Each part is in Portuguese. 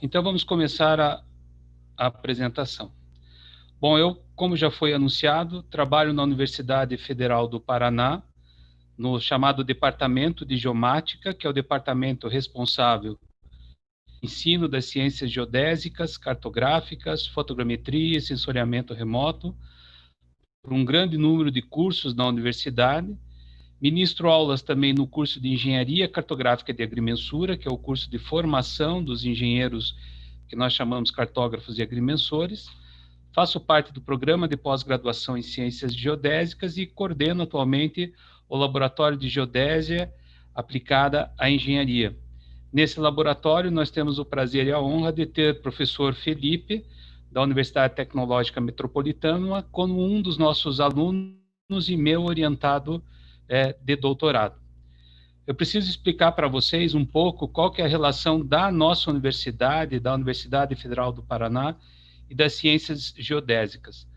Então vamos começar a apresentação. Bom, eu, como já foi anunciado, trabalho na Universidade Federal do Paraná, no chamado Departamento de Geomática, que é o departamento responsável pelo ensino das ciências geodésicas, cartográficas, fotogrametria e sensoriamento remoto, por um grande número de cursos na universidade. Ministro aulas também no curso de Engenharia Cartográfica de Agrimensura, que é o curso de formação dos engenheiros que nós chamamos cartógrafos e agrimensores. Faço parte do programa de pós-graduação em Ciências Geodésicas e coordeno atualmente o Laboratório de Geodésia aplicada à engenharia. Nesse laboratório, nós temos o prazer e a honra de ter o professor Felipe, da Universidade Tecnológica Metropolitana, como um dos nossos alunos e meu orientado de doutorado. Eu preciso explicar para vocês um pouco qual que é a relação da nossa universidade, da Universidade Federal do Paraná e das ciências geodésicas.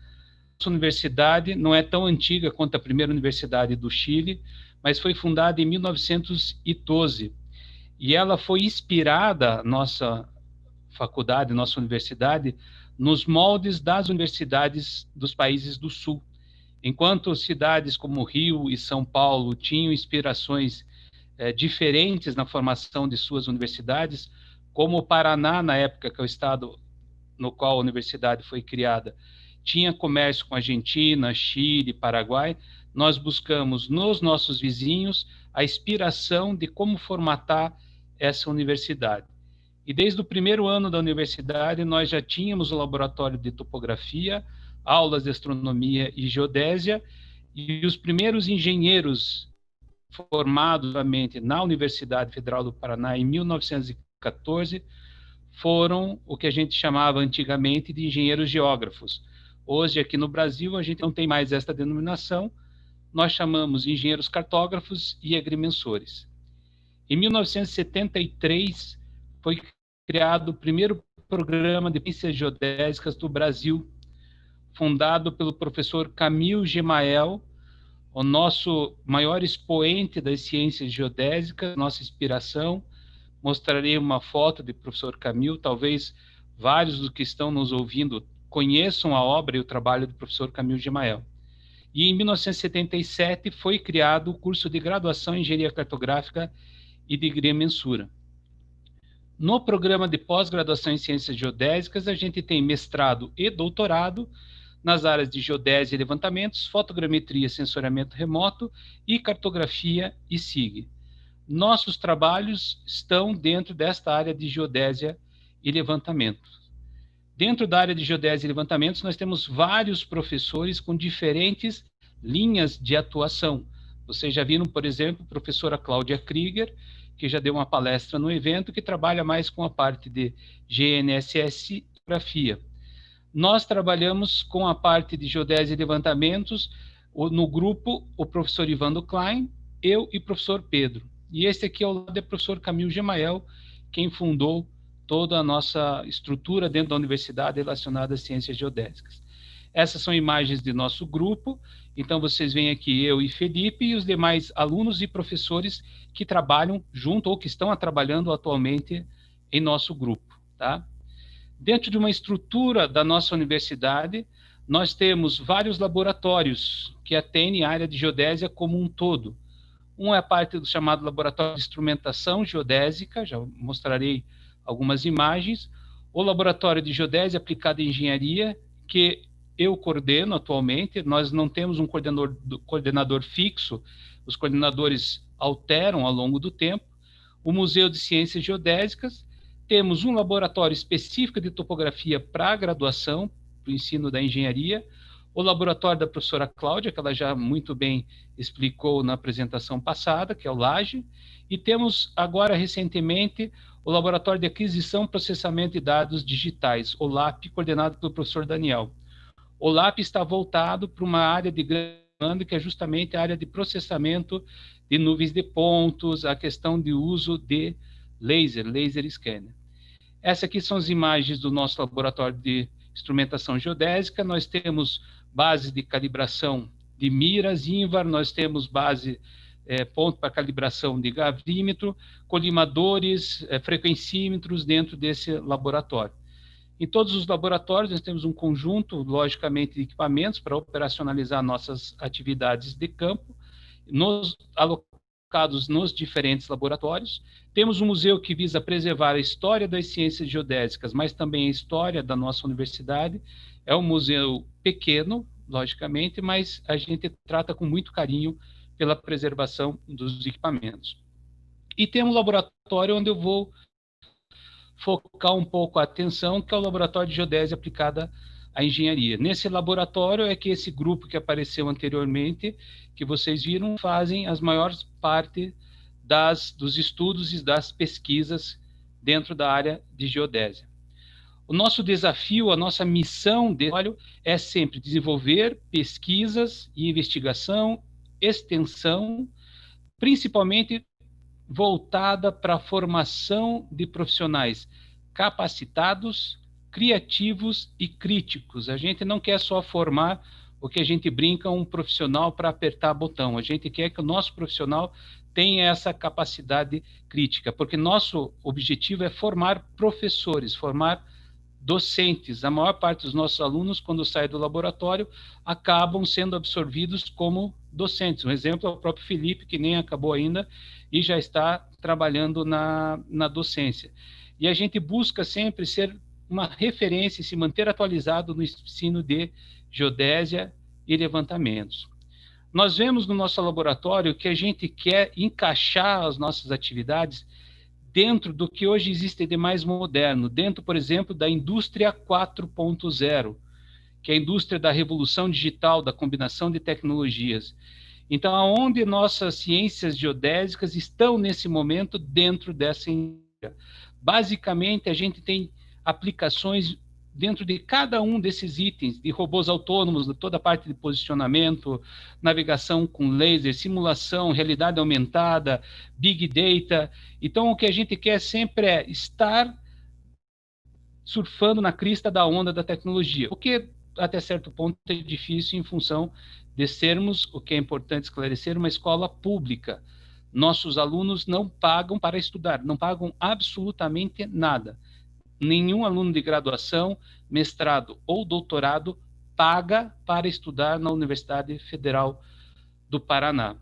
Nossa universidade não é tão antiga quanto a primeira universidade do Chile, mas foi fundada em 1912, e ela foi inspirada, nossa faculdade, nossa universidade, nos moldes das universidades dos países do Sul. Enquanto cidades como Rio e São Paulo tinham inspirações diferentes na formação de suas universidades, como o Paraná, na época que é o estado no qual a universidade foi criada, tinha comércio com Argentina, Chile, Paraguai, nós buscamos nos nossos vizinhos a inspiração de como formatar essa universidade. E desde o primeiro ano da universidade, nós já tínhamos o laboratório de topografia, aulas de astronomia e geodésia, e os primeiros engenheiros formados na Universidade Federal do Paraná em 1914 foram o que a gente chamava antigamente de engenheiros geógrafos. Hoje, aqui no Brasil, a gente não tem mais esta denominação, nós chamamos engenheiros cartógrafos e agrimensores. Em 1973, foi criado o primeiro programa de ciências geodésicas do Brasil, fundado pelo professor Camille Gemael, o nosso maior expoente das ciências geodésicas, nossa inspiração. Mostrarei uma foto do professor Camille, talvez vários dos que estão nos ouvindo conheçam a obra e o trabalho do professor Camille Gemael. E em 1977 foi criado o curso de graduação em Engenharia Cartográfica e de Agrimensura. No programa de pós-graduação em Ciências Geodésicas, a gente tem mestrado e doutorado nas áreas de geodésia e levantamentos, fotogrametria, sensoriamento remoto e cartografia e SIG. Nossos trabalhos estão dentro desta área de geodésia e levantamentos. Dentro da área de geodésia e levantamentos, nós temos vários professores com diferentes linhas de atuação. Vocês já viram, por exemplo, a professora Cláudia Krieger, que já deu uma palestra no evento, que trabalha mais com a parte de GNSS e topografia. Nós trabalhamos com a parte de geodésia e levantamentos, no grupo, o professor Ivando Klein, eu e o professor Pedro. E esse aqui ao lado é o professor Camille Gemael, quem fundou toda a nossa estrutura dentro da universidade relacionada às ciências geodésicas. Essas são imagens de nosso grupo, então vocês veem aqui eu e Felipe e os demais alunos e professores que trabalham junto ou que estão trabalhando atualmente em nosso grupo, tá? Dentro de uma estrutura da nossa universidade, nós temos vários laboratórios que atendem a área de geodésia como um todo. Um é a parte do chamado Laboratório de Instrumentação Geodésica, já mostrarei algumas imagens. O Laboratório de Geodésia Aplicada em Engenharia, que eu coordeno atualmente. Nós não temos um coordenador fixo, os coordenadores alteram ao longo do tempo. O Museu de Ciências Geodésicas, temos um laboratório específico de topografia para a graduação, para o ensino da engenharia, o laboratório da professora Cláudia, que ela já muito bem explicou na apresentação passada, que é o LAGE, e temos agora, recentemente, o Laboratório de Aquisição, Processamento de Dados Digitais, o LAP, coordenado pelo professor Daniel. O LAP está voltado para uma área de grande demanda, que é justamente a área de processamento de nuvens de pontos, a questão de uso de laser scanner. Essas aqui são as imagens do nosso laboratório de instrumentação geodésica. Nós temos base de calibração de miras, INVAR, nós temos base ponto para calibração de gravímetro, colimadores, frequencímetros dentro desse laboratório. Em todos os laboratórios, nós temos um conjunto, logicamente, de equipamentos para operacionalizar nossas atividades de campo, alocados nos diferentes laboratórios. Temos um museu que visa preservar a história das ciências geodésicas, mas também a história da nossa universidade. É um museu pequeno, logicamente, mas a gente trata com muito carinho pela preservação dos equipamentos. E tem um laboratório onde eu vou focar um pouco a atenção, que é o Laboratório de Geodésia Aplicada à Engenharia. Nesse laboratório é que esse grupo que apareceu anteriormente, que vocês viram, fazem as maiores parte dos estudos e das pesquisas dentro da área de geodésia. O nosso desafio, a nossa missão de trabalho é sempre desenvolver pesquisas e investigação, extensão, principalmente voltada para a formação de profissionais capacitados, criativos e críticos. A gente não quer só formar o que a gente brinca, um profissional para apertar botão. A gente quer que o nosso profissional tenha essa capacidade crítica, porque nosso objetivo é formar professores, formar docentes. A maior parte dos nossos alunos, quando saem do laboratório, acabam sendo absorvidos como docentes. Um exemplo é o próprio Felipe, que nem acabou ainda e já está trabalhando na docência. E a gente busca sempre ser uma referência e se manter atualizado no ensino de geodésia e levantamentos. Nós vemos no nosso laboratório que a gente quer encaixar as nossas atividades dentro do que hoje existe de mais moderno, dentro, por exemplo, da indústria 4.0, que é a indústria da revolução digital, da combinação de tecnologias. Então, aonde nossas ciências geodésicas estão nesse momento dentro dessa indústria? Basicamente, a gente tem aplicações dentro de cada um desses itens, de robôs autônomos, de toda a parte de posicionamento, navegação com laser, simulação, realidade aumentada, big data. Então, o que a gente quer sempre é estar surfando na crista da onda da tecnologia, o que até certo ponto é difícil em função de sermos, o que é importante esclarecer, uma escola pública. Nossos alunos não pagam para estudar, não pagam absolutamente nada. Nenhum aluno de graduação, mestrado ou doutorado paga para estudar na Universidade Federal do Paraná.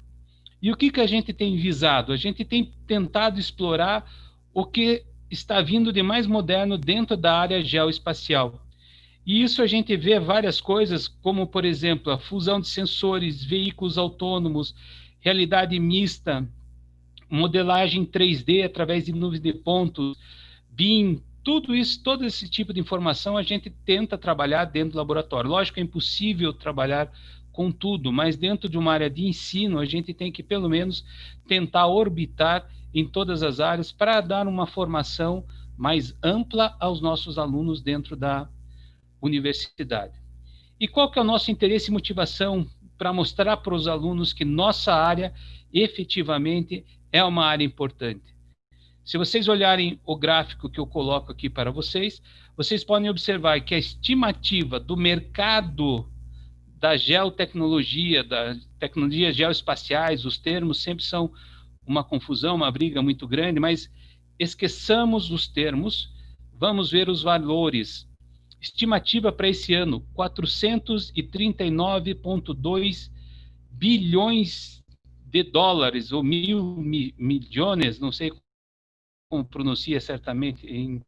E o que a gente tem visado? A gente tem tentado explorar o que está vindo de mais moderno dentro da área geoespacial. E isso a gente vê várias coisas, como, por exemplo, a fusão de sensores, veículos autônomos, realidade mista, modelagem 3D através de nuvens de pontos, BIM, tudo isso, todo esse tipo de informação a gente tenta trabalhar dentro do laboratório. Lógico que é impossível trabalhar com tudo, mas dentro de uma área de ensino, a gente tem que, pelo menos, tentar orbitar em todas as áreas para dar uma formação mais ampla aos nossos alunos dentro da universidade. E qual que é o nosso interesse e motivação para mostrar para os alunos que nossa área efetivamente é uma área importante? Se vocês olharem o gráfico que eu coloco aqui para vocês, vocês podem observar que a estimativa do mercado da geotecnologia, das tecnologias geoespaciais, os termos sempre são uma confusão, uma briga muito grande, mas esqueçamos os termos, vamos ver os valores. Estimativa para esse ano, 439,2 bilhões de dólares, ou milhões, não sei como pronuncia certamente,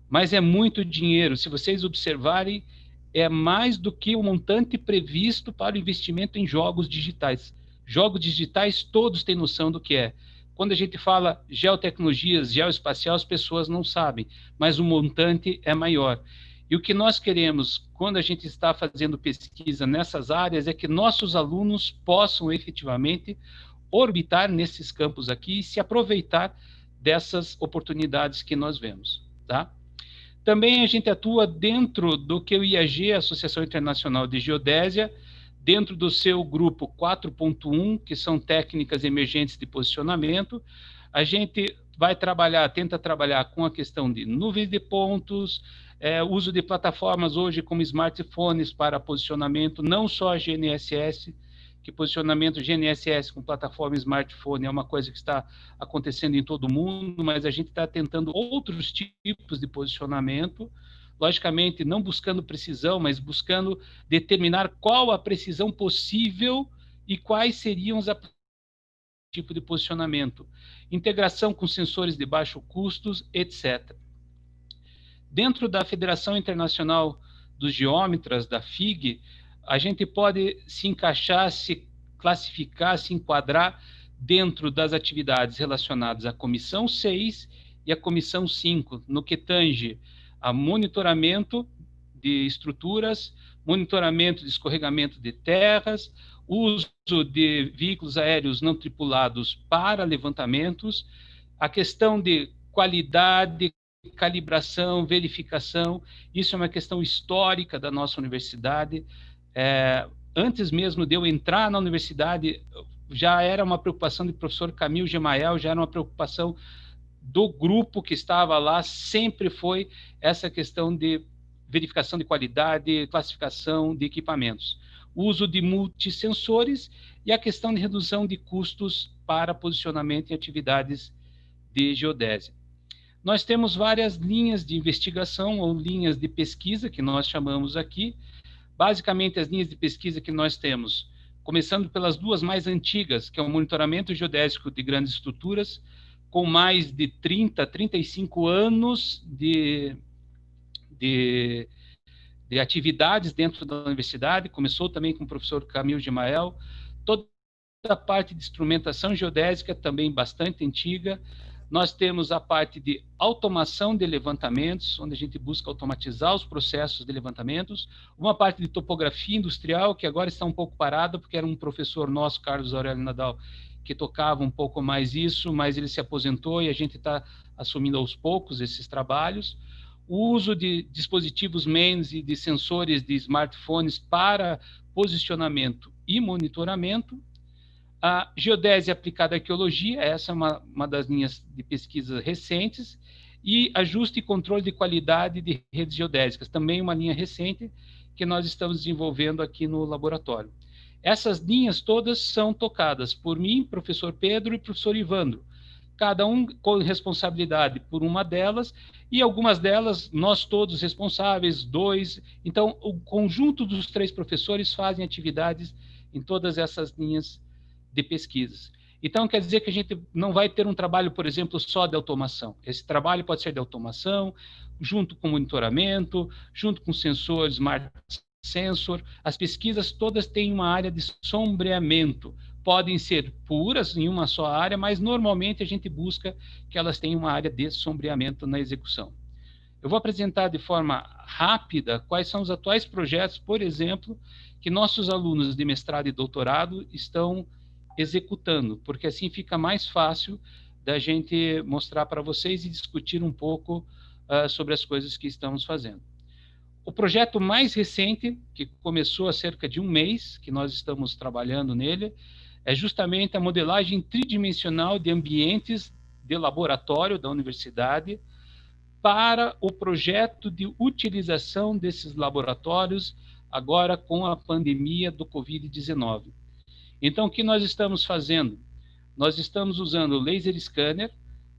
mas é muito dinheiro. Se vocês observarem, é mais do que o montante previsto para o investimento em jogos digitais. Jogos digitais, todos têm noção do que é. Quando a gente fala geotecnologias, geoespacial, as pessoas não sabem, mas o montante é maior. E o que nós queremos, quando a gente está fazendo pesquisa nessas áreas, é que nossos alunos possam efetivamente orbitar nesses campos aqui e se aproveitar dessas oportunidades que nós vemos, tá? Também a gente atua dentro do que o IAG, a Associação Internacional de Geodésia, dentro do seu grupo 4.1, que são técnicas emergentes de posicionamento. A gente vai trabalhar, tenta trabalhar com a questão de nuvens de pontos, uso de plataformas hoje como smartphones para posicionamento, não só a GNSS, que posicionamento GNSS com plataforma smartphone é uma coisa que está acontecendo em todo o mundo, mas a gente está tentando outros tipos de posicionamento, logicamente não buscando precisão, mas buscando determinar qual a precisão possível e quais seriam os tipo de posicionamento, integração com sensores de baixo custos, etc. Dentro da Federação Internacional dos Geômetras, da FIG, a gente pode se encaixar, se classificar, se enquadrar dentro das atividades relacionadas à Comissão 6 e à Comissão 5, no que tange a monitoramento de estruturas, monitoramento de escorregamento de terras, uso de veículos aéreos não tripulados para levantamentos, a questão de qualidade, calibração, verificação, isso é uma questão histórica da nossa universidade. Antes mesmo de eu entrar na universidade, já era uma preocupação do professor Camil Gemael, já era uma preocupação do grupo que estava lá, sempre foi essa questão de verificação de qualidade, classificação de equipamentos, uso de multissensores e a questão de redução de custos para posicionamento em atividades de geodésia. Nós temos várias linhas de investigação ou linhas de pesquisa, que nós chamamos aqui. Basicamente, as linhas de pesquisa que nós temos, começando pelas duas mais antigas, que é o monitoramento geodésico de grandes estruturas, com mais de 30, 35 anos de atividades dentro da universidade. Começou também com o professor Camil Gemael. Toda a parte de instrumentação geodésica também bastante antiga. Nós temos a parte de automação de levantamentos, onde a gente busca automatizar os processos de levantamentos. Uma parte de topografia industrial, que agora está um pouco parada, porque era um professor nosso, Carlos Aurélio Nadal, que tocava um pouco mais isso, mas ele se aposentou e a gente está assumindo aos poucos esses trabalhos. O uso de dispositivos MEMS e de sensores de smartphones para posicionamento e monitoramento. A geodésia aplicada à arqueologia, essa é uma das linhas de pesquisa recentes, e ajuste e controle de qualidade de redes geodésicas, também uma linha recente que nós estamos desenvolvendo aqui no laboratório. Essas linhas todas são tocadas por mim, professor Pedro e professor Ivandro, cada um com responsabilidade por uma delas, e algumas delas nós todos responsáveis, dois. Então, o conjunto dos três professores fazem atividades em todas essas linhas de pesquisas. Então, quer dizer que a gente não vai ter um trabalho, por exemplo, só de automação. Esse trabalho pode ser de automação, junto com monitoramento, junto com sensores, smart sensor. As pesquisas todas têm uma área de sombreamento. Podem ser puras em uma só área, mas normalmente a gente busca que elas tenham uma área de sombreamento na execução. Eu vou apresentar de forma rápida quais são os atuais projetos, por exemplo, que nossos alunos de mestrado e doutorado estão executando, porque assim fica mais fácil da gente mostrar para vocês e discutir um pouco sobre as coisas que estamos fazendo. O projeto mais recente, que começou há cerca de um mês, que nós estamos trabalhando nele, é justamente a modelagem tridimensional de ambientes de laboratório da universidade para o projeto de utilização desses laboratórios agora com a pandemia do Covid-19. Então, o que nós estamos fazendo? Nós estamos usando o laser scanner,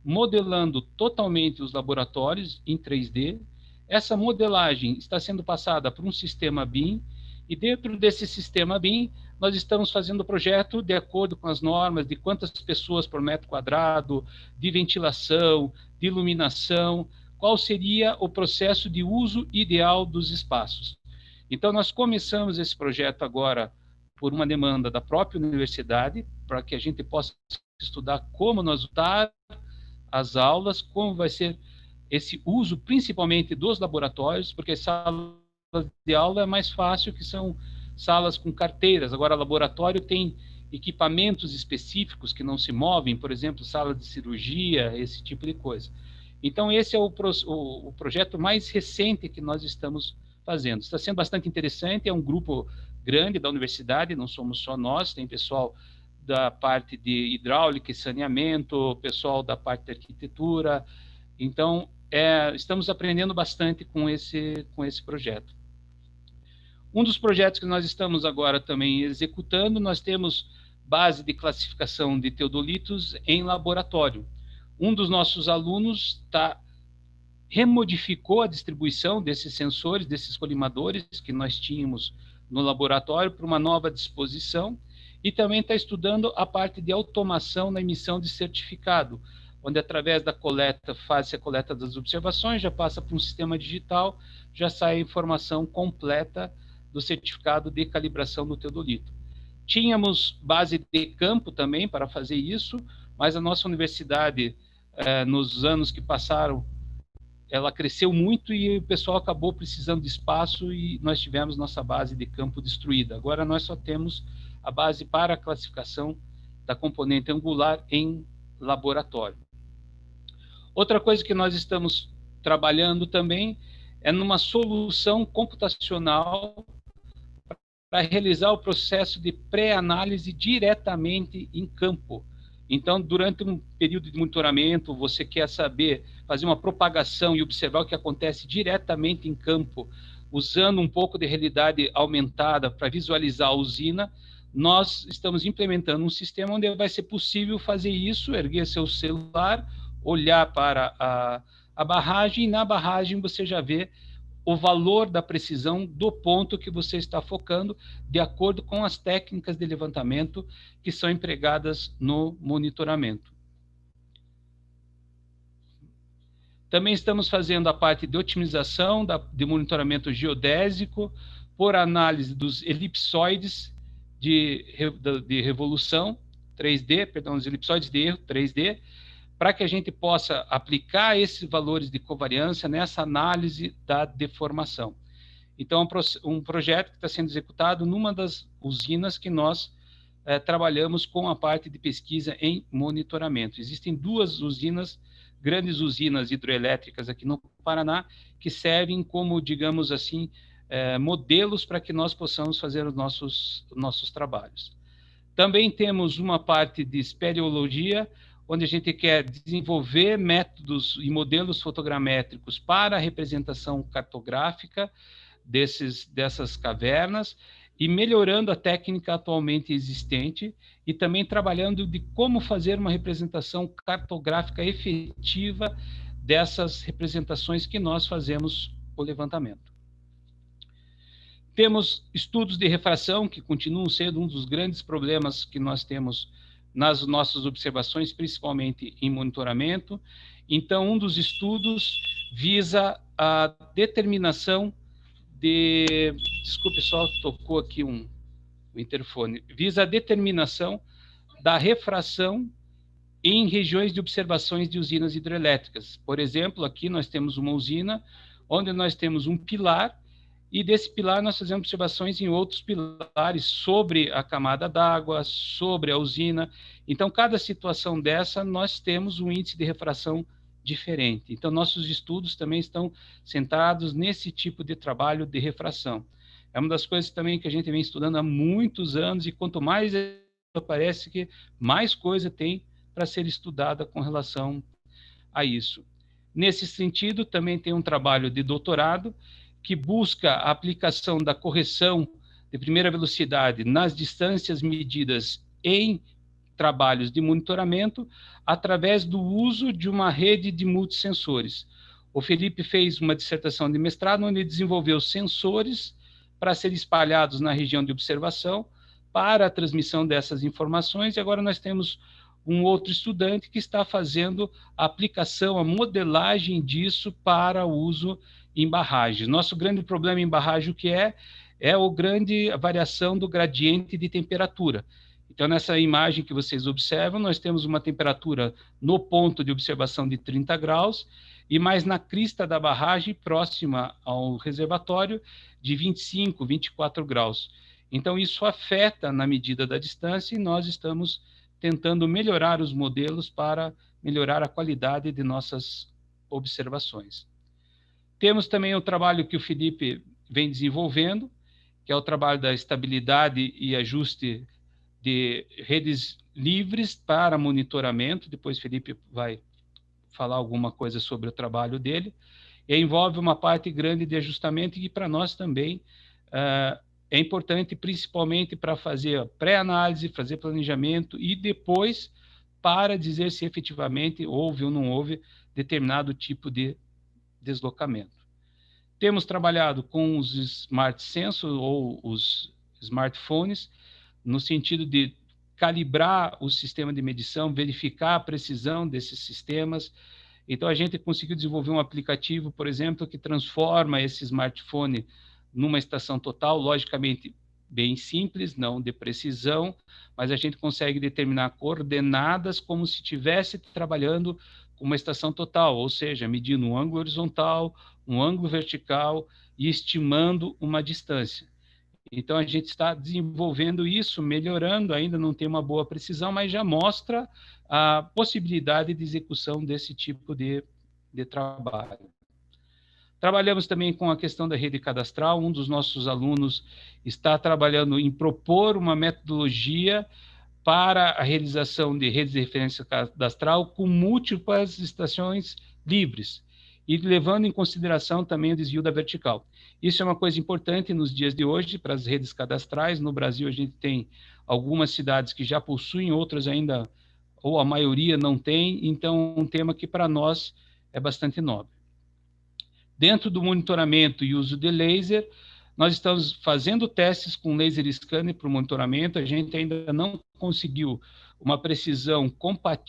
modelando totalmente os laboratórios em 3D. Essa modelagem está sendo passada por um sistema BIM, e dentro desse sistema BIM, nós estamos fazendo o projeto de acordo com as normas de quantas pessoas por metro quadrado, de ventilação, de iluminação, qual seria o processo de uso ideal dos espaços. Então, nós começamos esse projeto agora por uma demanda da própria universidade, para que a gente possa estudar como nós usar as aulas, como vai ser esse uso, principalmente dos laboratórios, porque salas de aula é mais fácil, que são salas com carteiras. Agora, laboratório tem equipamentos específicos que não se movem, por exemplo, sala de cirurgia, esse tipo de coisa. Então, esse é o projeto mais recente que nós estamos fazendo. Está sendo bastante interessante, é um grupo grande da universidade, não somos só nós, tem pessoal da parte de hidráulica e saneamento, pessoal da parte de arquitetura. Então, estamos aprendendo bastante com esse projeto. Um dos projetos que nós estamos agora também executando, nós temos base de classificação de teodolitos em laboratório. Um dos nossos alunos remodificou a distribuição desses sensores, desses colimadores que nós tínhamos no laboratório para uma nova disposição, e também está estudando a parte de automação na emissão de certificado, onde através da coleta, faz-se a coleta das observações, já passa para um sistema digital, já sai a informação completa do certificado de calibração do teodolito. Tínhamos base de campo também para fazer isso, mas a nossa universidade, nos anos que passaram, ela cresceu muito e o pessoal acabou precisando de espaço e nós tivemos nossa base de campo destruída. Agora nós só temos a base para a classificação da componente angular em laboratório. Outra coisa que nós estamos trabalhando também é numa solução computacional para realizar o processo de pré-análise diretamente em campo. Então, durante um período de monitoramento, você quer saber, fazer uma propagação e observar o que acontece diretamente em campo, usando um pouco de realidade aumentada para visualizar a usina, nós estamos implementando um sistema onde vai ser possível fazer isso, erguer seu celular, olhar para a barragem, e na barragem você já vê o valor da precisão do ponto que você está focando, de acordo com as técnicas de levantamento que são empregadas no monitoramento. Também estamos fazendo a parte de otimização de monitoramento geodésico por análise dos elipsoides de revolução 3D, perdão, os elipsoides de erro 3D, para que a gente possa aplicar esses valores de covariância nessa análise da deformação. Então, é um projeto que está sendo executado numa das usinas que nós trabalhamos com a parte de pesquisa em monitoramento. Existem duas usinas, grandes usinas hidroelétricas aqui no Paraná, que servem como, digamos assim, modelos para que nós possamos fazer os nossos trabalhos. Também temos uma parte de espeleologia, onde a gente quer desenvolver métodos e modelos fotogramétricos para a representação cartográfica dessas cavernas, e melhorando a técnica atualmente existente, e também trabalhando de como fazer uma representação cartográfica efetiva dessas representações que nós fazemos o levantamento. Temos estudos de refração, que continuam sendo um dos grandes problemas que nós temos nas nossas observações, principalmente em monitoramento. Então, um dos estudos visa a determinação de... Desculpe, só tocou aqui o interfone. Visa a determinação da refração em regiões de observações de usinas hidrelétricas. Por exemplo, aqui nós temos uma usina onde nós temos um pilar, e desse pilar nós fazemos observações em outros pilares sobre a camada d'água, sobre a usina. Então, cada situação dessa, nós temos um índice de refração diferente. Então, nossos estudos também estão centrados nesse tipo de trabalho de refração. É uma das coisas também que a gente vem estudando há muitos anos, e quanto mais parece que mais coisa tem para ser estudada com relação a isso. Nesse sentido, também tem um trabalho de doutorado, que busca a aplicação da correção de primeira velocidade nas distâncias medidas em trabalhos de monitoramento através do uso de uma rede de multissensores. O Felipe fez uma dissertação de mestrado onde ele desenvolveu sensores para serem espalhados na região de observação para a transmissão dessas informações, e agora nós temos um outro estudante que está fazendo a aplicação, a modelagem disso para o uso em barragens. Nosso grande problema em barragem, o que é a variação do gradiente de temperatura. Então, nessa imagem que vocês observam, nós temos uma temperatura no ponto de observação de 30 graus, e mais na crista da barragem, próxima ao reservatório, de 25, 24 graus. Então, isso afeta na medida da distância, e nós estamos tentando melhorar os modelos para melhorar a qualidade de nossas observações. Temos também o trabalho que o Felipe vem desenvolvendo, que é o trabalho da estabilidade e ajuste de redes livres para monitoramento. Depois o Felipe vai falar alguma coisa sobre o trabalho dele. E envolve uma parte grande de ajustamento, que para nós também é importante principalmente para fazer a pré-análise, fazer planejamento e depois para dizer se efetivamente houve ou não houve determinado tipo de deslocamento. Temos trabalhado com os smart sensors ou os smartphones, no sentido de calibrar o sistema de medição, verificar a precisão desses sistemas. Então, a gente conseguiu desenvolver um aplicativo, por exemplo, que transforma esse smartphone numa estação total, logicamente bem simples, não de precisão, mas a gente consegue determinar coordenadas como se estivesse trabalhando com uma estação total, ou seja, medindo um ângulo horizontal, um ângulo vertical e estimando uma distância. Então, a gente está desenvolvendo isso, melhorando, ainda não tem uma boa precisão, mas já mostra a possibilidade de execução desse tipo de trabalho. Trabalhamos também com a questão da rede cadastral. Um dos nossos alunos está trabalhando em propor uma metodologia para a realização de redes de referência cadastral com múltiplas estações livres e levando em consideração também o desvio da vertical. Isso é uma coisa importante nos dias de hoje para as redes cadastrais. No Brasil, a gente tem algumas cidades que já possuem, outras ainda, ou a maioria não tem, então é um tema que para nós é bastante nobre. Dentro do monitoramento e uso de laser, nós estamos fazendo testes com laser scanner para o monitoramento. A gente ainda não conseguiu uma precisão compatível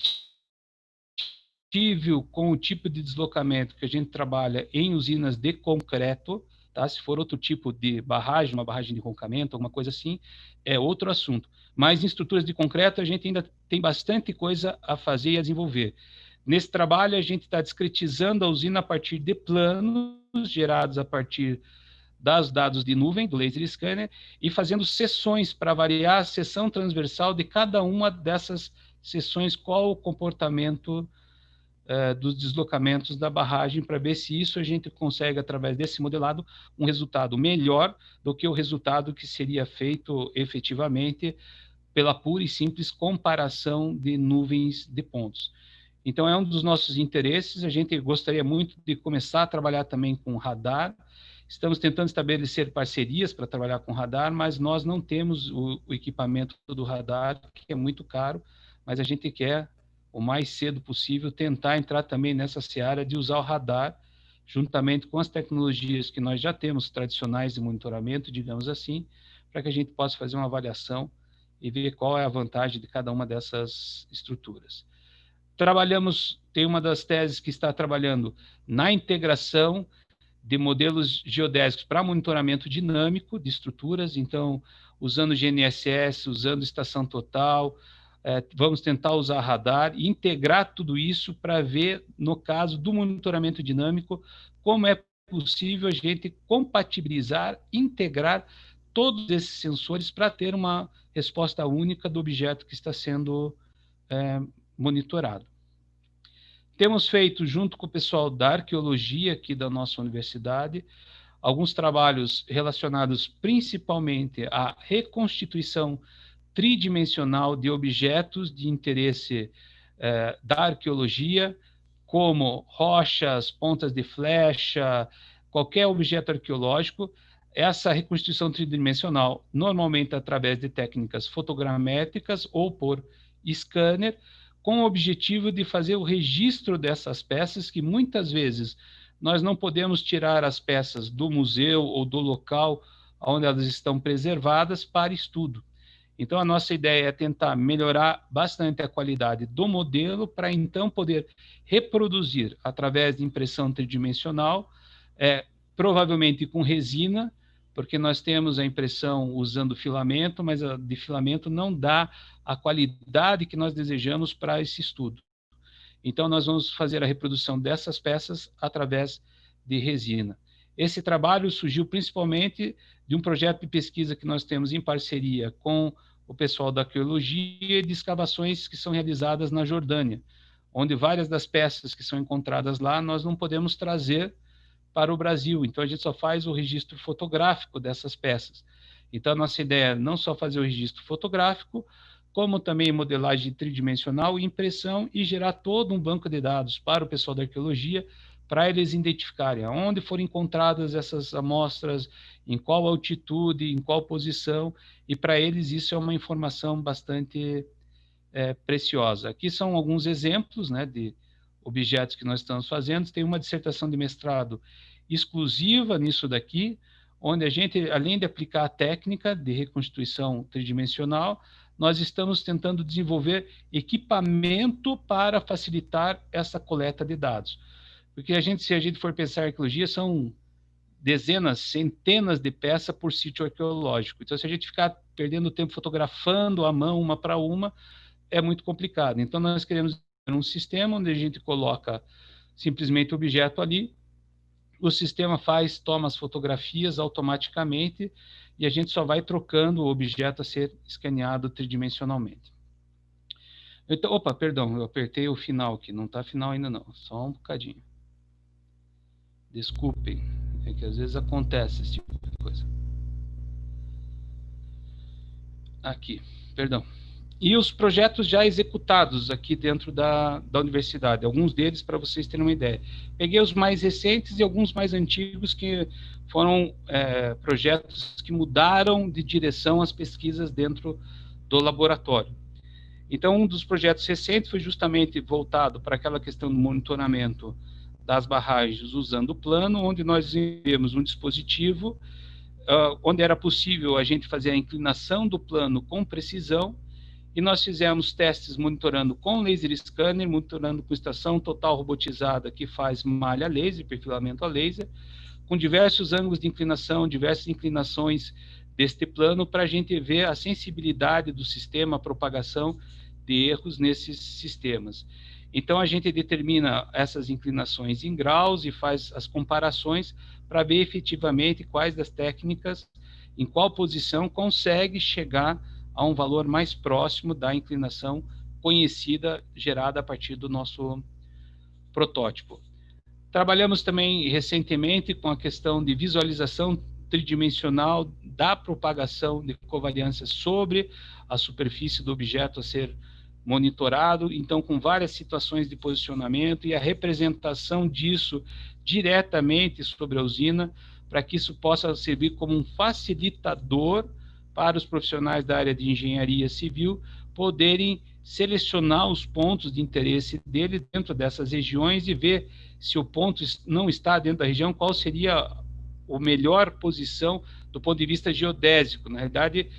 com o tipo de deslocamento que a gente trabalha em usinas de concreto, tá? Se for outro tipo de barragem, uma barragem de roncamento, alguma coisa assim, é outro assunto. Mas em estruturas de concreto, a gente ainda tem bastante coisa a fazer e a desenvolver. Nesse trabalho, a gente está discretizando a usina a partir de planos gerados a partir dos dados de nuvem, do laser scanner, e fazendo seções para variar a seção transversal de cada uma dessas seções, qual o comportamento dos deslocamentos da barragem, para ver se isso a gente consegue, através desse modelado, um resultado melhor do que o resultado que seria feito efetivamente pela pura e simples comparação de nuvens de pontos. Então, é um dos nossos interesses. A gente gostaria muito de começar a trabalhar também com radar. Estamos tentando estabelecer parcerias para trabalhar com radar, mas nós não temos o equipamento do radar, que é muito caro, mas a gente quer, o mais cedo possível, tentar entrar também nessa seara de usar o radar, juntamente com as tecnologias que nós já temos, tradicionais de monitoramento, digamos assim, para que a gente possa fazer uma avaliação e ver qual é a vantagem de cada uma dessas estruturas. Tem uma das teses que está trabalhando na integração de modelos geodésicos para monitoramento dinâmico de estruturas, então, usando GNSS, usando estação total, vamos tentar usar radar e integrar tudo isso para ver, no caso do monitoramento dinâmico, como é possível a gente compatibilizar, integrar todos esses sensores para ter uma resposta única do objeto que está sendo monitorado. Temos feito, junto com o pessoal da arqueologia aqui da nossa universidade, alguns trabalhos relacionados principalmente à reconstituição tridimensional de objetos de interesse da arqueologia, como rochas, pontas de flecha, qualquer objeto arqueológico. Essa reconstituição tridimensional, normalmente através de técnicas fotogramétricas ou por scanner, com o objetivo de fazer o registro dessas peças, que muitas vezes nós não podemos tirar as peças do museu ou do local onde elas estão preservadas para estudo. Então, a nossa ideia é tentar melhorar bastante a qualidade do modelo para, então, poder reproduzir através de impressão tridimensional, provavelmente com resina, porque nós temos a impressão usando filamento, mas a de filamento não dá a qualidade que nós desejamos para esse estudo. Então, nós vamos fazer a reprodução dessas peças através de resina. Esse trabalho surgiu principalmente de um projeto de pesquisa que nós temos em parceria com o pessoal da arqueologia e de escavações que são realizadas na Jordânia, onde várias das peças que são encontradas lá nós não podemos trazer para o Brasil. Então, a gente só faz o registro fotográfico dessas peças. Então, a nossa ideia é não só fazer o registro fotográfico, como também modelagem tridimensional, impressão e gerar todo um banco de dados para o pessoal da arqueologia, para eles identificarem aonde foram encontradas essas amostras, em qual altitude, em qual posição, e para eles isso é uma informação bastante preciosa. Aqui são alguns exemplos, né, de objetos que nós estamos fazendo. Tem uma dissertação de mestrado exclusiva nisso daqui, onde a gente, além de aplicar a técnica de reconstituição tridimensional, nós estamos tentando desenvolver equipamento para facilitar essa coleta de dados. Porque se a gente for pensar em arqueologia, são dezenas, centenas de peças por sítio arqueológico. Então, se a gente ficar perdendo tempo fotografando à mão, uma para uma, é muito complicado. Então, nós queremos um sistema onde a gente coloca simplesmente o objeto ali, o sistema toma as fotografias automaticamente e a gente só vai trocando o objeto a ser escaneado tridimensionalmente. Então, opa, perdão, eu apertei o final aqui, não está final ainda não, só um bocadinho. Desculpem, é que às vezes acontece esse tipo de coisa. Aqui, perdão. E os projetos já executados aqui dentro da universidade, alguns deles para vocês terem uma ideia. Peguei os mais recentes e alguns mais antigos que foram projetos que mudaram de direção as pesquisas dentro do laboratório. Então, um dos projetos recentes foi justamente voltado para aquela questão do monitoramento das barragens usando o plano, onde nós desenvolvemos um dispositivo onde era possível a gente fazer a inclinação do plano com precisão, e nós fizemos testes monitorando com laser scanner, monitorando com estação total robotizada que faz malha laser, perfilamento a laser, com diversos ângulos de inclinação, diversas inclinações deste plano, para a gente ver a sensibilidade do sistema, a propagação de erros nesses sistemas. Então, a gente determina essas inclinações em graus e faz as comparações para ver efetivamente quais das técnicas, em qual posição consegue chegar a um valor mais próximo da inclinação conhecida, gerada a partir do nosso protótipo. Trabalhamos também recentemente com a questão de visualização tridimensional da propagação de covariância sobre a superfície do objeto a ser monitorado, então com várias situações de posicionamento e a representação disso diretamente sobre a usina, para que isso possa servir como um facilitador para os profissionais da área de engenharia civil poderem selecionar os pontos de interesse dele dentro dessas regiões e ver se o ponto não está dentro da região, qual seria a melhor posição do ponto de vista geodésico. Na realidade,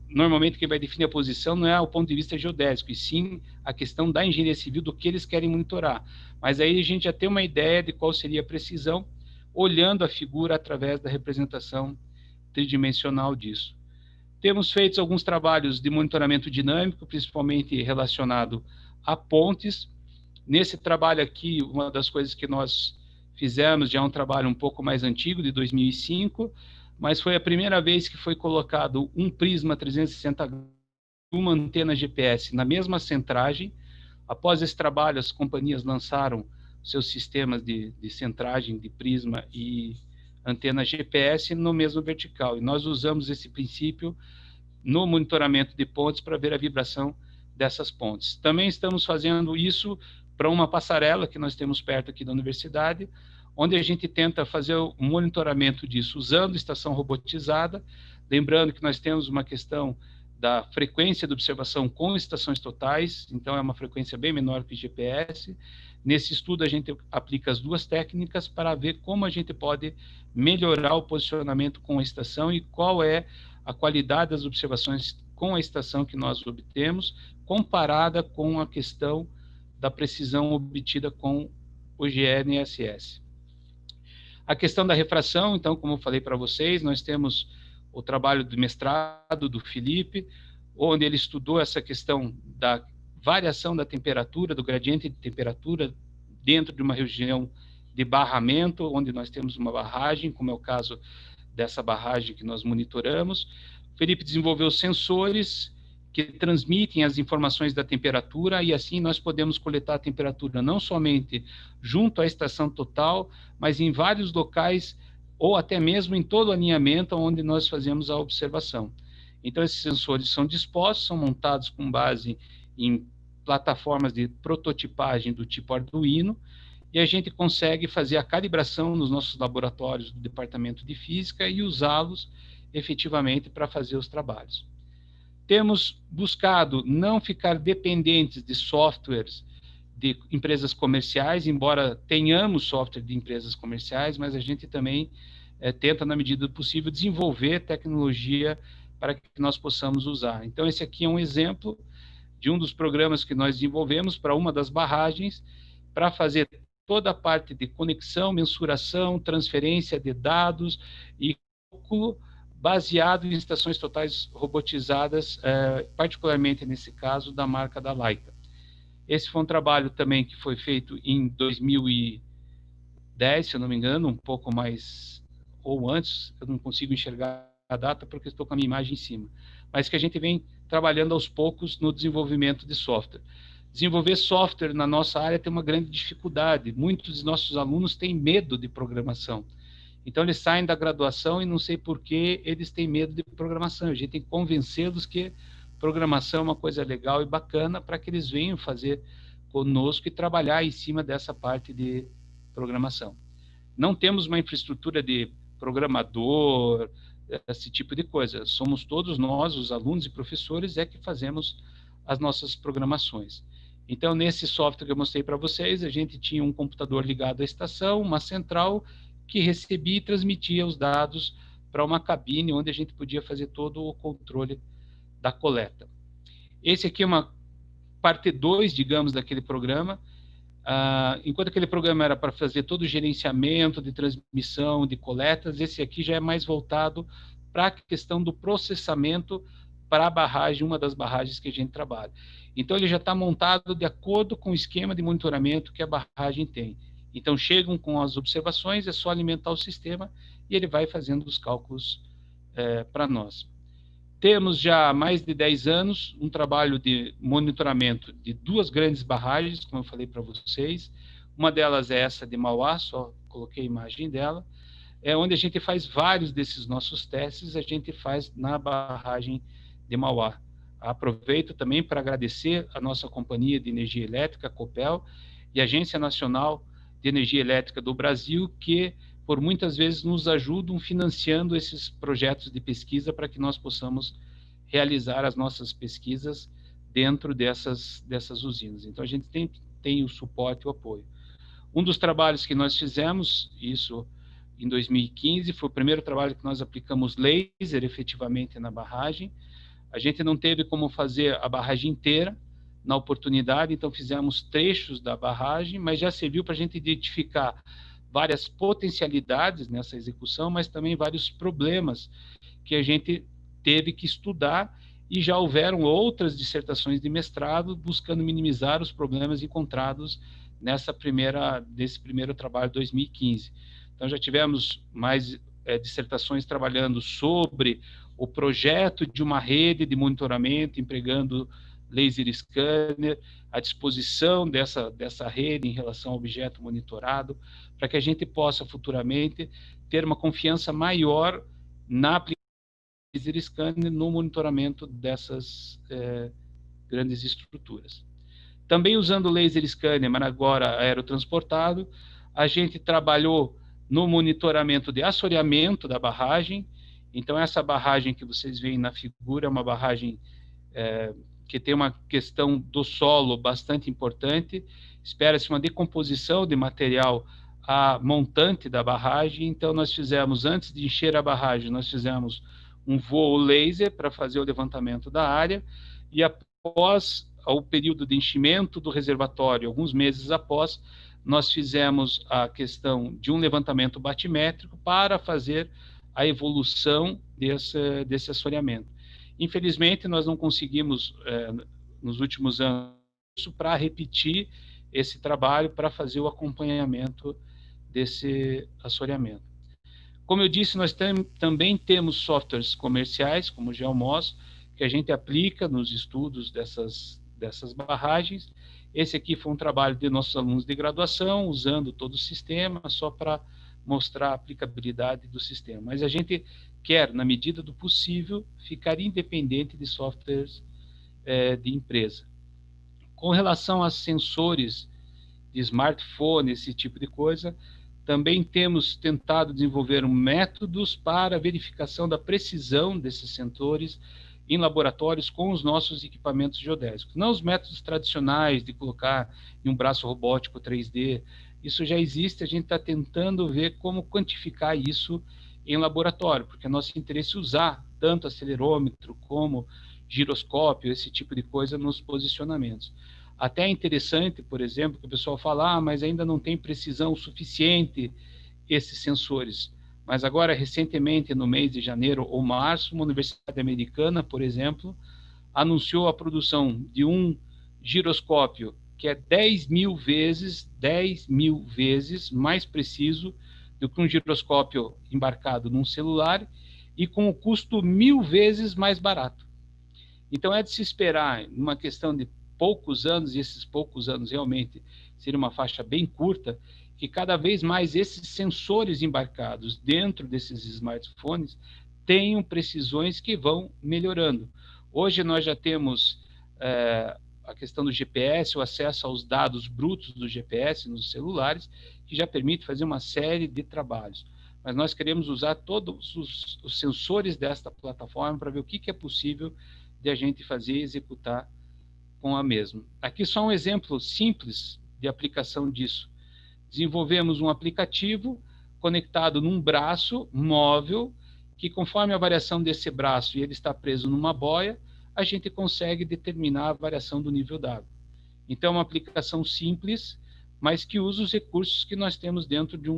normalmente quem vai definir a posição não é o ponto de vista geodésico, e sim a questão da engenharia civil, do que eles querem monitorar. Mas aí a gente já tem uma ideia de qual seria a precisão, olhando a figura através da representação tridimensional disso. Temos feito alguns trabalhos de monitoramento dinâmico, principalmente relacionado a pontes. Nesse trabalho aqui, uma das coisas que nós fizemos já é um trabalho um pouco mais antigo, de 2005, mas foi a primeira vez que foi colocado um prisma 360 graus, uma antena GPS na mesma centragem. Após esse trabalho, as companhias lançaram seus sistemas de centragem de prisma e antena GPS no mesmo vertical. E nós usamos esse princípio no monitoramento de pontes para ver a vibração dessas pontes. Também estamos fazendo isso para uma passarela que nós temos perto aqui da universidade, onde a gente tenta fazer o monitoramento disso usando estação robotizada, lembrando que nós temos uma questão da frequência de observação com estações totais, então é uma frequência bem menor que o GPS. Nesse estudo a gente aplica as duas técnicas para ver como a gente pode melhorar o posicionamento com a estação e qual é a qualidade das observações com a estação que nós obtemos, comparada com a questão da precisão obtida com o GNSS. A questão da refração, então, como eu falei para vocês, nós temos o trabalho de mestrado do Felipe, onde ele estudou essa questão da variação da temperatura, do gradiente de temperatura dentro de uma região de barramento, onde nós temos uma barragem, como é o caso dessa barragem que nós monitoramos. O Felipe desenvolveu sensores que transmitem as informações da temperatura, e assim nós podemos coletar a temperatura não somente junto à estação total, mas em vários locais, ou até mesmo em todo o alinhamento onde nós fazemos a observação. Então, esses sensores são dispostos, são montados com base em plataformas de prototipagem do tipo Arduino, e a gente consegue fazer a calibração nos nossos laboratórios do Departamento de Física e usá-los efetivamente para fazer os trabalhos. Temos buscado não ficar dependentes de softwares de empresas comerciais, embora tenhamos software de empresas comerciais, mas a gente também tenta, na medida do possível, desenvolver tecnologia para que nós possamos usar. Então, esse aqui é um exemplo de um dos programas que nós desenvolvemos para uma das barragens, para fazer toda a parte de conexão, mensuração, transferência de dados e cálculo baseado em estações totais robotizadas, particularmente nesse caso da marca da Leica. Esse foi um trabalho também que foi feito em 2010, se eu não me engano, um pouco mais, ou antes, eu não consigo enxergar a data porque estou com a minha imagem em cima, mas que a gente vem trabalhando aos poucos no desenvolvimento de software. Desenvolver software na nossa área tem uma grande dificuldade. Muitos dos nossos alunos têm medo de programação. Então, eles saem da graduação e não sei por que eles têm medo de programação. A gente tem que convencê-los que programação é uma coisa legal e bacana para que eles venham fazer conosco e trabalhar em cima dessa parte de programação. Não temos uma infraestrutura de programador, esse tipo de coisa. Somos todos nós, os alunos e professores, que fazemos as nossas programações. Então, nesse software que eu mostrei para vocês, a gente tinha um computador ligado à estação, uma central, que recebia e transmitia os dados para uma cabine, onde a gente podia fazer todo o controle da coleta. Esse aqui é uma parte 2, digamos, daquele programa. Enquanto aquele programa era para fazer todo o gerenciamento de transmissão, de coletas, esse aqui já é mais voltado para a questão do processamento para a barragem, uma das barragens que a gente trabalha. Então, ele já está montado de acordo com o esquema de monitoramento que a barragem tem. Então, chegam com as observações, é só alimentar o sistema e ele vai fazendo os cálculos para nós. Temos já há mais de 10 anos um trabalho de monitoramento de 2 grandes barragens, como eu falei para vocês. Uma delas é essa de Mauá, só coloquei a imagem dela, onde a gente faz vários desses nossos testes, a gente faz na barragem de Mauá. Aproveito também para agradecer a nossa Companhia de Energia Elétrica, a Copel, e a Agência Nacional de Energia Elétrica do Brasil, que por muitas vezes nos ajudam financiando esses projetos de pesquisa para que nós possamos realizar as nossas pesquisas dentro dessas usinas. Então, a gente tem o suporte e o apoio. Um dos trabalhos que nós fizemos, isso em 2015, foi o primeiro trabalho que nós aplicamos laser efetivamente na barragem. A gente não teve como fazer a barragem inteira na oportunidade, então fizemos trechos da barragem, mas já serviu para a gente identificar várias potencialidades nessa execução, mas também vários problemas que a gente teve que estudar, e já houveram outras dissertações de mestrado buscando minimizar os problemas encontrados desse primeiro trabalho de 2015. Então, já tivemos mais dissertações trabalhando sobre o projeto de uma rede de monitoramento empregando laser scanner, a disposição dessa rede em relação ao objeto monitorado, para que a gente possa futuramente ter uma confiança maior na aplicação do laser scanner no monitoramento dessas grandes estruturas. Também usando o laser scanner, mas agora aerotransportado, a gente trabalhou no monitoramento de assoreamento da barragem. Então, essa barragem que vocês veem na figura é uma barragem que tem uma questão do solo bastante importante. Espera-se uma decomposição de material montante da barragem. Então, nós fizemos, antes de encher a barragem, nós fizemos um voo laser para fazer o levantamento da área, e após o período de enchimento do reservatório, alguns meses após, nós fizemos a questão de um levantamento batimétrico para fazer a evolução desse assoreamento. Infelizmente, nós não conseguimos, nos últimos anos, para repetir esse trabalho, para fazer o acompanhamento desse assoreamento. Como eu disse, nós também temos softwares comerciais, como o GeoMOS, que a gente aplica nos estudos dessas barragens. Esse aqui foi um trabalho de nossos alunos de graduação, usando todo o sistema, só para mostrar a aplicabilidade do sistema. Mas a gente quer, na medida do possível, ficar independente de softwares de empresa. Com relação a sensores de smartphone, esse tipo de coisa. Também temos tentado desenvolver métodos para verificação da precisão desses sensores em laboratórios com os nossos equipamentos geodésicos. Não os métodos tradicionais de colocar em um braço robótico 3D, isso já existe, a gente está tentando ver como quantificar isso em laboratório, porque é nosso interesse usar tanto acelerômetro como giroscópio, esse tipo de coisa nos posicionamentos. Até é interessante, por exemplo, que o pessoal fala, mas ainda não tem precisão suficiente esses sensores. Mas agora, recentemente, no mês de janeiro ou março, uma universidade americana, por exemplo, anunciou a produção de um giroscópio que é 10 mil vezes mais preciso do que um giroscópio embarcado num celular e com o custo 1000 vezes mais barato. Então, é de se esperar, numa questão de poucos anos, e esses poucos anos realmente seria uma faixa bem curta, que cada vez mais esses sensores embarcados dentro desses smartphones tenham precisões que vão melhorando. Hoje nós já temos a questão do GPS, o acesso aos dados brutos do GPS nos celulares, que já permite fazer uma série de trabalhos. Mas nós queremos usar todos os sensores desta plataforma para ver o que é possível de a gente fazer e executar com a mesma. Aqui só um exemplo simples de aplicação disso. Desenvolvemos um aplicativo conectado num braço móvel, que conforme a variação desse braço e ele está preso numa boia, a gente consegue determinar a variação do nível d'água. Então, é uma aplicação simples, mas que usa os recursos que nós temos dentro de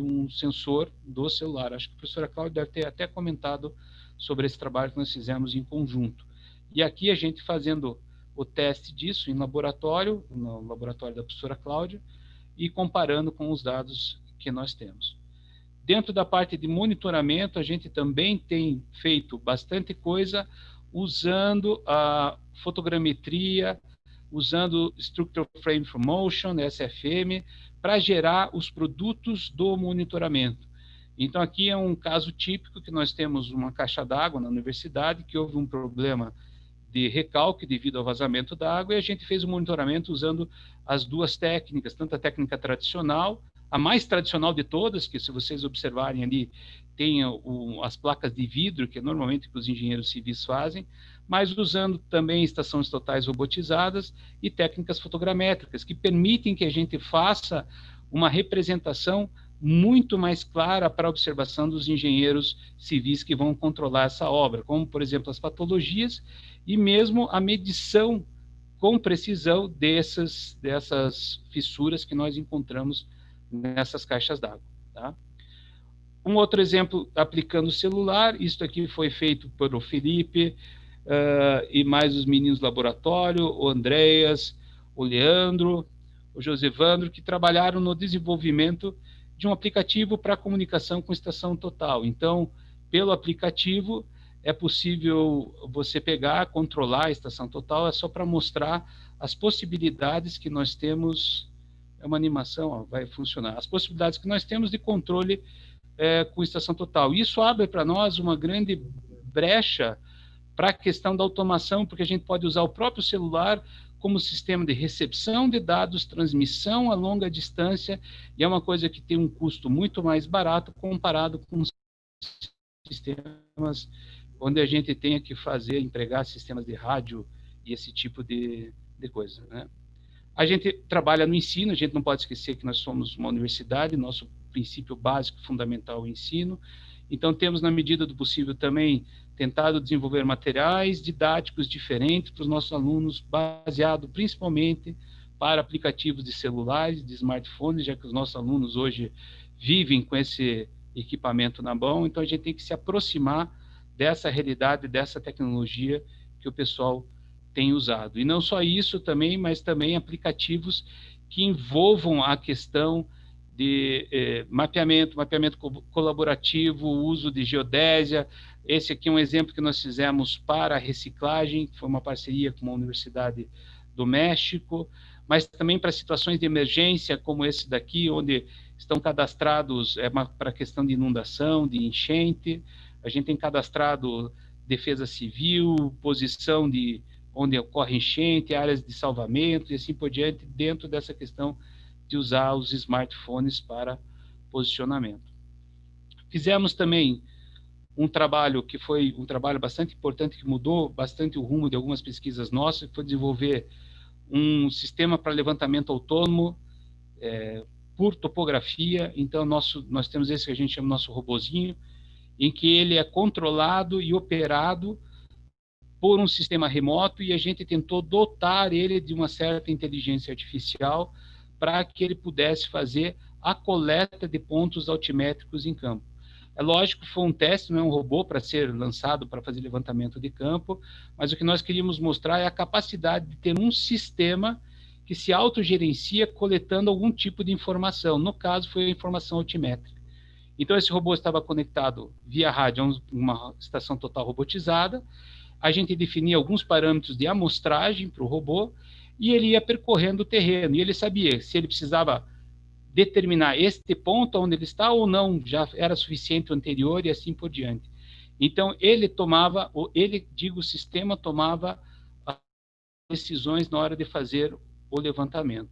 um sensor do celular. Acho que a professora Cláudia deve ter até comentado sobre esse trabalho que nós fizemos em conjunto. E aqui a gente fazendo o teste disso em laboratório, no laboratório da professora Cláudia, e comparando com os dados que nós temos. Dentro da parte de monitoramento, a gente também tem feito bastante coisa usando a fotogrametria, usando Structural Frame for Motion, SFM, para gerar os produtos do monitoramento. Então, aqui é um caso típico que nós temos uma caixa d'água na universidade, que houve um problema de recalque devido ao vazamento da água, e a gente fez o monitoramento usando as duas técnicas, tanto a técnica tradicional, a mais tradicional de todas, que se vocês observarem ali, tem as placas de vidro, que é normalmente que os engenheiros civis fazem, mas usando também estações totais robotizadas e técnicas fotogramétricas, que permitem que a gente faça uma representação muito mais clara para a observação dos engenheiros civis que vão controlar essa obra, como, por exemplo, as patologias e mesmo a medição com precisão dessas fissuras que nós encontramos nessas caixas d'água. Tá? Um outro exemplo, aplicando o celular, isso aqui foi feito por o Felipe e mais os meninos do laboratório, o Andreas, o Leandro, o Josevandro, que trabalharam no desenvolvimento de um aplicativo para comunicação com estação total. Então, pelo aplicativo, é possível você pegar, controlar a estação total, é só para mostrar as possibilidades que nós temos. É uma animação, ó, vai funcionar. As possibilidades que nós temos de controle com estação total. Isso abre para nós uma grande brecha para a questão da automação, porque a gente pode usar o próprio celular como sistema de recepção de dados, transmissão a longa distância, e é uma coisa que tem um custo muito mais barato comparado com sistemas onde a gente tenha que empregar sistemas de rádio e esse tipo de coisa, né? A gente trabalha no ensino, a gente não pode esquecer que nós somos uma universidade, nosso princípio básico, fundamental, é o ensino. Então, temos, na medida do possível, também tentado desenvolver materiais didáticos diferentes para os nossos alunos, baseado principalmente para aplicativos de celulares, de smartphones, já que os nossos alunos hoje vivem com esse equipamento na mão, então a gente tem que se aproximar dessa realidade, dessa tecnologia que o pessoal tem usado. E não só isso também, mas também aplicativos que envolvam a questão de mapeamento colaborativo, uso de geodésia. Esse aqui é um exemplo que nós fizemos para a reciclagem, que foi uma parceria com uma universidade do México, mas também para situações de emergência, como esse daqui, onde estão cadastrados para a questão de inundação, de enchente. A gente tem cadastrado defesa civil, posição de onde ocorre enchente, áreas de salvamento e assim por diante, dentro dessa questão de usar os smartphones para posicionamento. Fizemos também um trabalho que foi um trabalho bastante importante, que mudou bastante o rumo de algumas pesquisas nossas, que foi desenvolver um sistema para levantamento autônomo por topografia. Então, nós temos esse que a gente chama nosso robozinho, em que ele é controlado e operado por um sistema remoto, e a gente tentou dotar ele de uma certa inteligência artificial para que ele pudesse fazer a coleta de pontos altimétricos em campo. É lógico que foi um teste, não é um robô para ser lançado para fazer levantamento de campo, mas o que nós queríamos mostrar é a capacidade de ter um sistema que se autogerencia coletando algum tipo de informação. No caso, foi a informação altimétrica. Então, esse robô estava conectado via rádio a uma estação total robotizada. A gente definia alguns parâmetros de amostragem para o robô e ele ia percorrendo o terreno. E ele sabia se ele precisava determinar este ponto onde ele está ou não, já era suficiente o anterior e assim por diante. Então, o sistema tomava as decisões na hora de fazer o levantamento.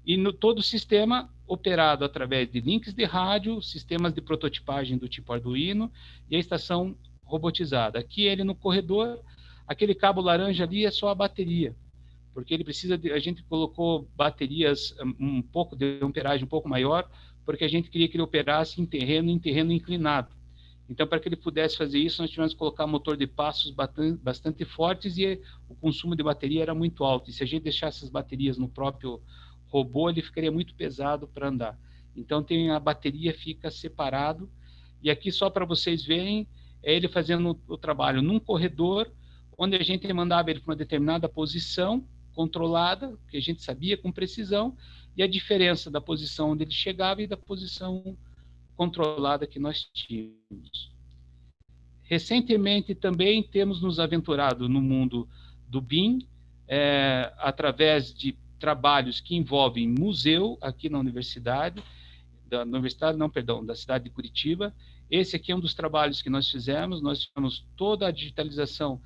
E todo o sistema operado através de links de rádio, sistemas de prototipagem do tipo Arduino e a estação robotizada. Aqui ele no corredor, aquele cabo laranja ali é só a bateria, porque ele precisa a gente colocou baterias um pouco de amperagem um pouco maior, porque a gente queria que ele operasse em terreno inclinado. Então, para que ele pudesse fazer isso, nós tivemos que colocar motor de passos bastante fortes e o consumo de bateria era muito alto. E se a gente deixasse as baterias no próprio robô, ele ficaria muito pesado para andar. Então, a bateria fica separado. E aqui, só para vocês verem, é ele fazendo o trabalho num corredor, onde a gente mandava ele para uma determinada posição controlada, que a gente sabia com precisão, e a diferença da posição onde ele chegava e da posição controlada que nós tínhamos. Recentemente também temos nos aventurado no mundo do BIM, através de trabalhos que envolvem museu aqui na universidade, da cidade de Curitiba. Esse aqui é um dos trabalhos que nós fizemos toda a digitalização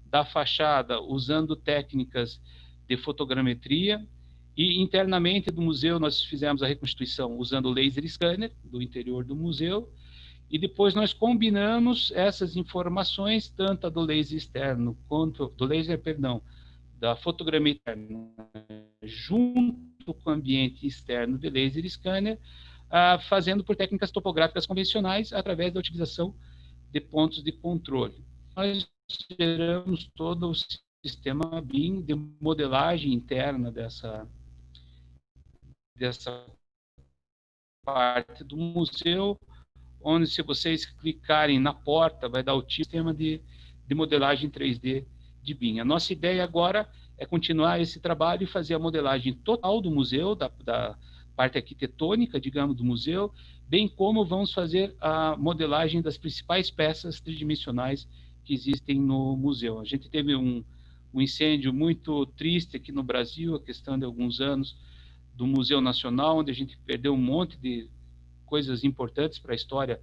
da fachada usando técnicas de fotogrametria, e internamente do museu nós fizemos a reconstituição usando o laser scanner do interior do museu, e depois nós combinamos essas informações, tanto do laser externo quanto da fotogrametria junto com o ambiente externo do laser scanner, fazendo por técnicas topográficas convencionais através da utilização de pontos de controle. Nós geramos todo o sistema BIM de modelagem interna dessa parte do museu, onde, se vocês clicarem na porta, vai dar o sistema de modelagem 3D de BIM. A nossa ideia agora é continuar esse trabalho e fazer a modelagem total do museu, da parte arquitetônica, digamos, do museu, bem como vamos fazer a modelagem das principais peças tridimensionais que existem no museu. A gente teve um incêndio muito triste aqui no Brasil, a questão de alguns anos, do Museu Nacional, onde a gente perdeu um monte de coisas importantes para a história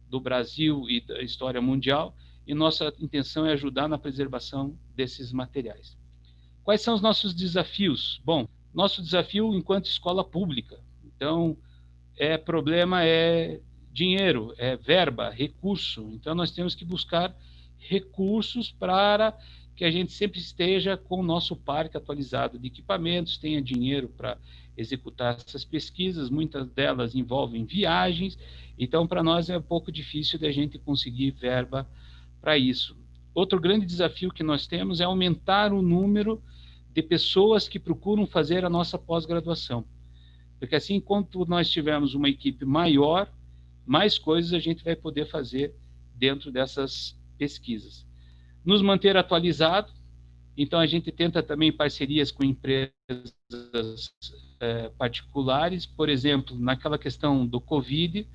do Brasil e da história mundial, e nossa intenção é ajudar na preservação desses materiais. Quais são os nossos desafios? Bom, nosso desafio enquanto escola pública, então, problema é dinheiro, é verba, recurso. Então, nós temos que buscar recursos para que a gente sempre esteja com o nosso parque atualizado de equipamentos, tenha dinheiro para executar essas pesquisas, muitas delas envolvem viagens, então para nós é um pouco difícil de a gente conseguir verba para isso. Outro grande desafio que nós temos é aumentar o número de pessoas que procuram fazer a nossa pós-graduação, porque assim, enquanto nós tivermos uma equipe maior, mais coisas a gente vai poder fazer dentro dessas pesquisas. Nos manter atualizado, então a gente tenta também parcerias com empresas particulares, por exemplo, naquela questão do Covid,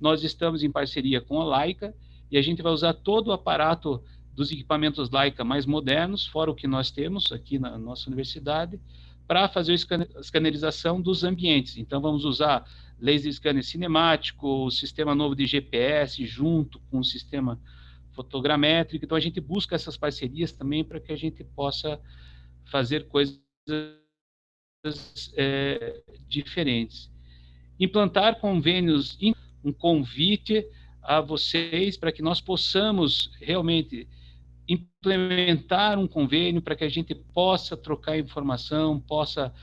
nós estamos em parceria com a Leica, e a gente vai usar todo o aparato dos equipamentos Leica mais modernos, fora o que nós temos aqui na nossa universidade, para fazer a escanerização dos ambientes. Então vamos usar laser scanner cinemático, o sistema novo de GPS junto com o sistema fotogramétrico. Então a gente busca essas parcerias também para que a gente possa fazer coisas diferentes. Implantar convênios, um convite a vocês para que nós possamos realmente implementar um convênio para que a gente possa trocar informação, possa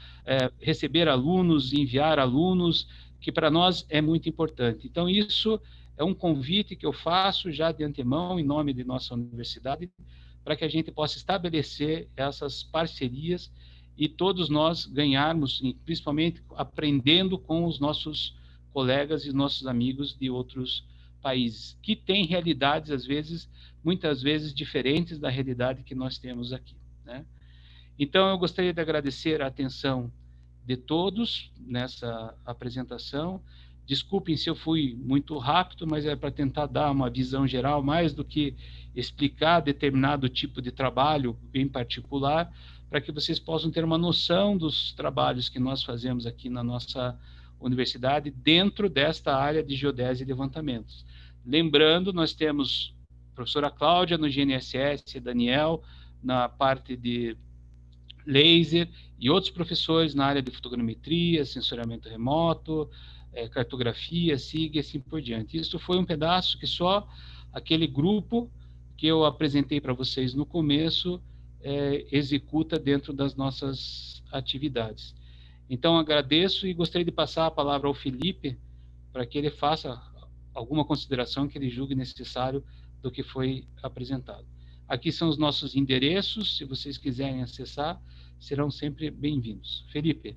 receber alunos, enviar alunos, que para nós é muito importante. Então, isso é um convite que eu faço já de antemão, em nome de nossa universidade, para que a gente possa estabelecer essas parcerias e todos nós ganharmos, principalmente aprendendo com os nossos colegas e nossos amigos de outros países, que têm realidades, às vezes, muitas vezes diferentes da realidade que nós temos aqui, né? Então, eu gostaria de agradecer a atenção de todos nessa apresentação. Desculpem se eu fui muito rápido, mas é para tentar dar uma visão geral, mais do que explicar determinado tipo de trabalho em particular, para que vocês possam ter uma noção dos trabalhos que nós fazemos aqui na nossa universidade, dentro desta área de geodésia e levantamentos. Lembrando, nós temos a professora Cláudia no GNSS, Daniel na parte de laser, e outros professores na área de fotogrametria, sensoriamento remoto, cartografia, SIG e assim por diante. Isso foi um pedaço que só aquele grupo que eu apresentei para vocês no começo executa dentro das nossas atividades. Então, agradeço e gostaria de passar a palavra ao Felipe para que ele faça alguma consideração que ele julgue necessário do que foi apresentado. Aqui são os nossos endereços, se vocês quiserem acessar, serão sempre bem-vindos. Felipe.